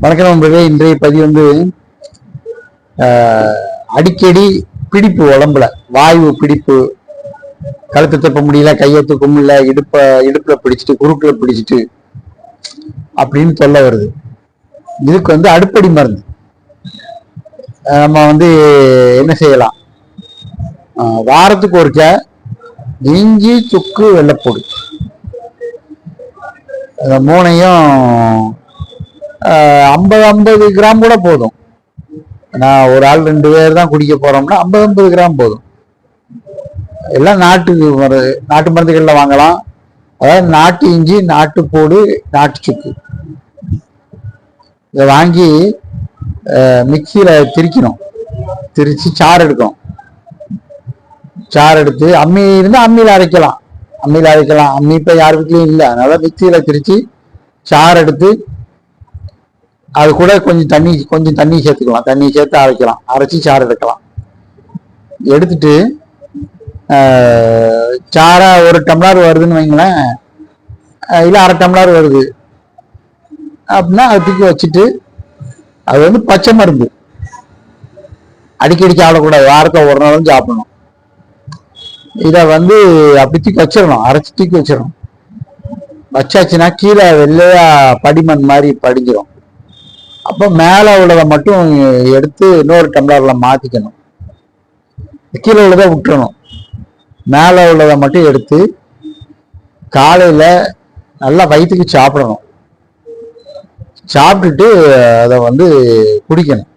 வணக்கம் நண்பர்களே. இன்றைய பதிவு வந்து அடிக்கடி பிடிப்பு, உடம்புல வாயு பிடிப்பு, கழுத்தை தூக்க முடியல, கையை தூக்க முடியல, இடுப்புல பிடிச்சிட்டு, குறுக்குல பிடிச்சிட்டு அப்படின்னு சொல்ல வருது. இதுக்கு வந்து அடுப்படி மருந்து நம்ம வந்து என்ன செய்யலாம்? வாரத்துக்கு ஒருக்க இஞ்சி, சுக்கு, வெள்ளைப்பூடு மூணையும் 50 கிராம் கூட போதும். நான் ஒரு ஆள் 2 பேர் தான் குடிக்க போறோம்னா 50 கிராம் போதும். எல்லாம் நாட்டு மருந்துகள்ல வாங்கலாம். அதாவது நாட்டு இஞ்சி, நாட்டுப்பூடு, நாட்டு சுக்கு இதை வாங்கி மிக்சியில திரிக்கணும். திரிச்சு சாறு எடுக்கணும். சாறு எடுத்து அம்மி இருந்தால் அம்மியில் அரைக்கலாம். அம்மி இப்போ யார் வீட்லையும் இல்லை, அதனால மிக்சியில திரிச்சு சாறு எடுத்து அது கூட கொஞ்சம் தண்ணி சேர்த்துக்கலாம். தண்ணி சேர்த்து அரைக்கலாம். அரைச்சி சாறு எடுக்கலாம். எடுத்துட்டு சாரா 1 டம்ளர் வருதுன்னு வைங்களேன், இல்லை 1/2 டம்ளர் வருது அப்படின்னா அதை தூக்கி வச்சுட்டு, அது வந்து பச்சை மருந்து, அடிக்கடி சாப்பிடக்கூடாது. வாரத்தில் ஒரு நாளும் சாப்பிடணும். இதை வந்து அப்படி தூக்கி வச்சிடணும். அரைச்சி தூக்கி வச்சிடணும். வச்சாச்சுன்னா கீழே வெள்ளையா படிமண் மாதிரி படிஞ்சிடும். அப்போ மேலே உள்ளதை மட்டும் எடுத்து இன்னொரு டம்ளர்ல மாத்திக்கணும். கீழே உள்ளதை விட்டுறணும். மேலே உள்ளதை மட்டும் எடுத்து காலையில நல்லா வயிற்றுக்கு சாப்பிடணும். சாப்பிட்டுட்டு அதை வந்து குடிக்கணும்.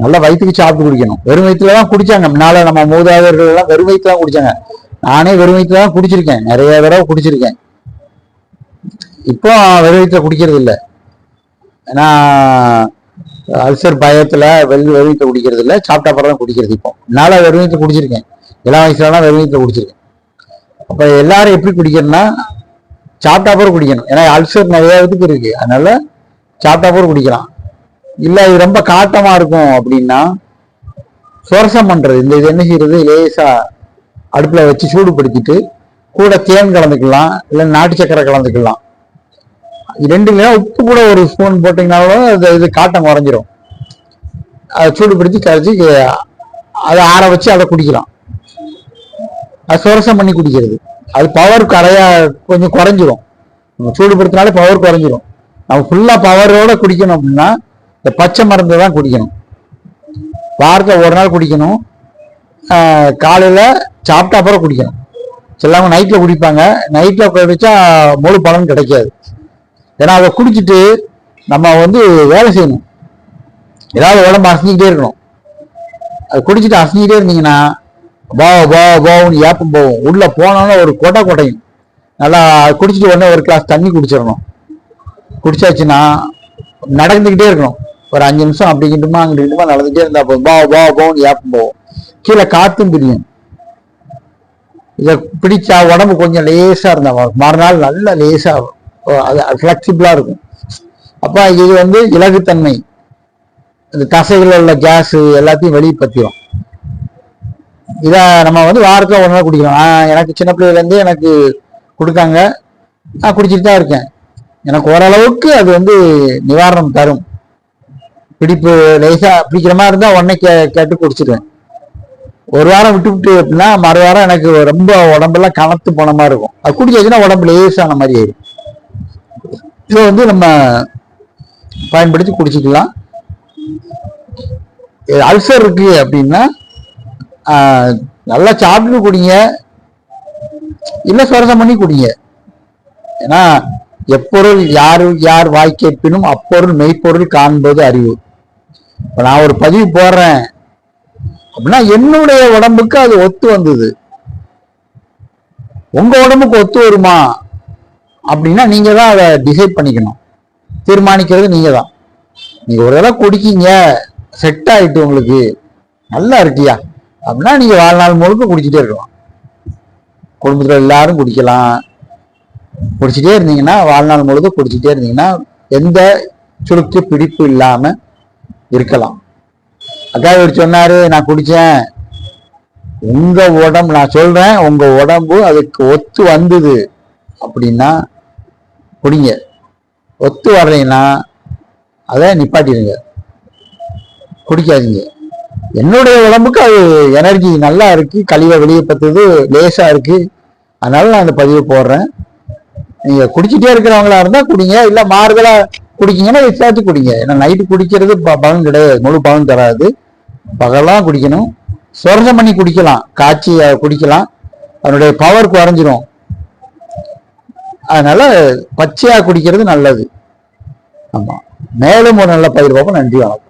நல்லா வயிற்றுக்கு சாப்பிட்டு குடிக்கணும். வெறும் வயிற்றுல தான் குடிச்சாங்க முன்னால. நம்ம மூதாதையர்கள் எல்லாம் வெறும் வயிற்றுல தான் குடிச்சாங்க. நானே வெறும் வயிற்றுல தான் குடிச்சிருக்கேன். நிறைய தடவை குடிச்சிருக்கேன். இப்போ வெறும் வயிற்றுல குடிக்கிறது இல்லை. ஏன்னா அல்சர் பயத்துல வெறும் வயிற்றுல குடிக்கிறது இல்லை. சாப்பிட்டா அப்புறம் தான் குடிக்கிறது. இப்போ நாளா வெறும் வயிற்றுல குடிச்சிருக்கேன். இளம் வயசுலலாம் வெறும் வயிற்றுல குடிச்சிருக்கேன். அப்ப எல்லாரும் எப்படி குடிக்கணும்னா சாப்பிட்டா அப்புறம் குடிக்கணும். ஏன்னா அல்சர் நிறைய இதுக்கு இருக்கு. அதனால சாப்பிட்டா அப்புறம் குடிக்கலாம். இல்லை இது ரொம்ப காட்டமா இருக்கும் அப்படின்னா சுரசம் பண்றது. இது என்ன செய்யறது? லேசா அடுப்புல வச்சு சூடுபடுத்திட்டு கூட தேன் கலந்துக்கலாம், இல்லை நாட்டு சக்கரை கலந்துக்கலாம். 2 உப்பு கூட 1 ஸ்பூன் போட்டீங்கன்னாலும் இது காட்டம் குறைஞ்சிரும். அதை சூடுபடுத்தி கரைச்சி அதை ஆற வச்சு அதை குடிக்கலாம். அது சுரசம் பண்ணி குடிக்கிறது. அது பவர் கொஞ்சம் குறைஞ்சிரும். நம்ம சூடுபடுத்தினாலே பவர் குறைஞ்சிரும். நம்ம ஃபுல்லா பவரோட குடிக்கணும் அப்படின்னா இந்த பச்சை மருந்து தான் குடிக்கணும். வாரத்தில் ஒரு நாள் குடிக்கணும். காலையில சாப்பிட்டா அப்புறம் குடிக்கணும். சிலவங்க நைட்ல குடிப்பாங்க. நைட்ல குடிச்சா முழு பலன் கிடைக்காது. ஏன்னா அதை குடிச்சிட்டு நம்ம வந்து வேலை செய்யணும். ஏதாவது உடம்பு அசைஞ்சிக்கிட்டே இருக்கணும். அதை குடிச்சிட்டு அசைஞ்சிக்கிட்டே இருந்தீங்கன்னா பாவுன்னு ஏப்பம் போகும். உள்ள போனோன்னா ஒரு கொட்டையும். நல்லா குடிச்சிட்டு உடனே ஒரு கிளாஸ் தண்ணி குடிச்சிடணும். குடிச்சாச்சுன்னா நடந்துக்கிட்டே இருக்கணும். ஒரு 5 நிமிஷம் அப்படிங்கிட்டுமா அங்கிட்டுமா நடந்துகிட்டே இருந்தா போதும். பாவுன்னு ஏப்பம் போகும். கீழே காத்தும் பிரியும். இதை பிடிச்சா உடம்பு கொஞ்சம் லேசா இருந்தா மறுநாள் நல்ல லேசா அது ஃபிளெக்சிபிளா இருக்கும். அப்ப இது வந்து இலகுத்தன்மை, இந்த தசைகள் உள்ள கேஸ் எல்லாத்தையும் வெளிப்பத்திரும். இதை நம்ம வந்து வாரத்தில் ஒரு நாள் குடிக்கலாம். எனக்கு சின்ன பிள்ளையில இருந்தே எனக்கு கொடுத்தாங்க. நான் குடிச்சிட்டு தான் இருக்கேன். எனக்கு ஓரளவுக்கு அது வந்து நிவாரணம் தரும். பிடிப்பு லேசா பிடிக்கிற மாதிரி இருந்தா உடனே கேட்டு குடிச்சிடுவேன். ஒரு வாரம் விட்டு அப்படின்னா மறு வாரம் எனக்கு ரொம்ப உடம்பெல்லாம் கனத்து போன மாதிரி இருக்கும். அது குடிச்சாச்சுன்னா உடம்பு லேசான மாதிரி ஆயிடும். இதை வந்து நம்ம பயன்படுத்தி குடிச்சிக்கலாம். அல்சர் இருக்கு அப்படின்னா நல்லா சாப்பிட்டு குடிங்க, இல்ல சுரசம் பண்ணி குடிங்க. ஏன்னா எப்பொருள் யார் வாய் கேட்பினும் அப்பொருள் மெய்ப்பொருள் காண்பது அறிவு. இப்ப நான் ஒரு பதிவு போடுறேன் அப்படின்னா என்னுடைய உடம்புக்கு அது ஒத்து வந்தது. உங்க உடம்புக்கு ஒத்து வருமா அப்படின்னா நீங்க தான் அதை டிசைட் பண்ணிக்கணும். தீர்மானிக்கிறது நீங்க தான். நீங்க ஒரு தடவை குடிக்கீங்க, செட் ஆயிட்டு உங்களுக்கு நல்லா இருக்கியா அப்படின்னா நீங்க வாழ்நாள் முழுக்க குடிச்சிட்டே இருக்கலாம். குடும்பத்துல எல்லாரும் குடிக்கலாம். குடிச்சிட்டே இருந்தீங்கன்னா வாழ்நாள் முழுக்க குடிச்சிட்டே இருந்தீங்கன்னா எந்த சுருக்கு பிடிப்பு இல்லாம இருக்கலாம். அக்கா இவர் சொன்னாரு நான் குடிச்சேன். உங்க உடம்பு, நான் சொல்றேன், உங்க உடம்பு அதுக்கு ஒத்து வந்தது அப்படின்னா குடிங்க. ஒத்து வரலைன்னா அதை நிப்பாட்டிடுங்க, குடிக்காதீங்க. என்னுடைய உடம்புக்கு அது எனர்ஜி நல்லா இருக்கு, கழிவை வெளியே பத்துது, லேசா இருக்கு, அதனால நான் அந்த பதிவை போடுறேன். நீங்க குடிச்சிட்டே இருக்கிறவங்களா இருந்தா குடிங்க, இல்ல மாறுதலா குடிக்கீங்கன்னா விசாரிச்சு குடிங்க. ஏன்னா நைட்டு குடிக்கிறது பலன் கிடையாது, முழு பலன் தராது. பகலாம் குடிக்கணும், சொர்ணம் பண்ணி குடிக்கலாம், காய்ச்சி குடிக்கலாம், அதனுடைய பவர் குறைஞ்சிரும். அதனால பச்சையா குடிக்கிறது நல்லது. ஆமா, மேலும் ஒரு நல்ல பயிர் பார்ப்போம். நன்றி, வணக்கம்.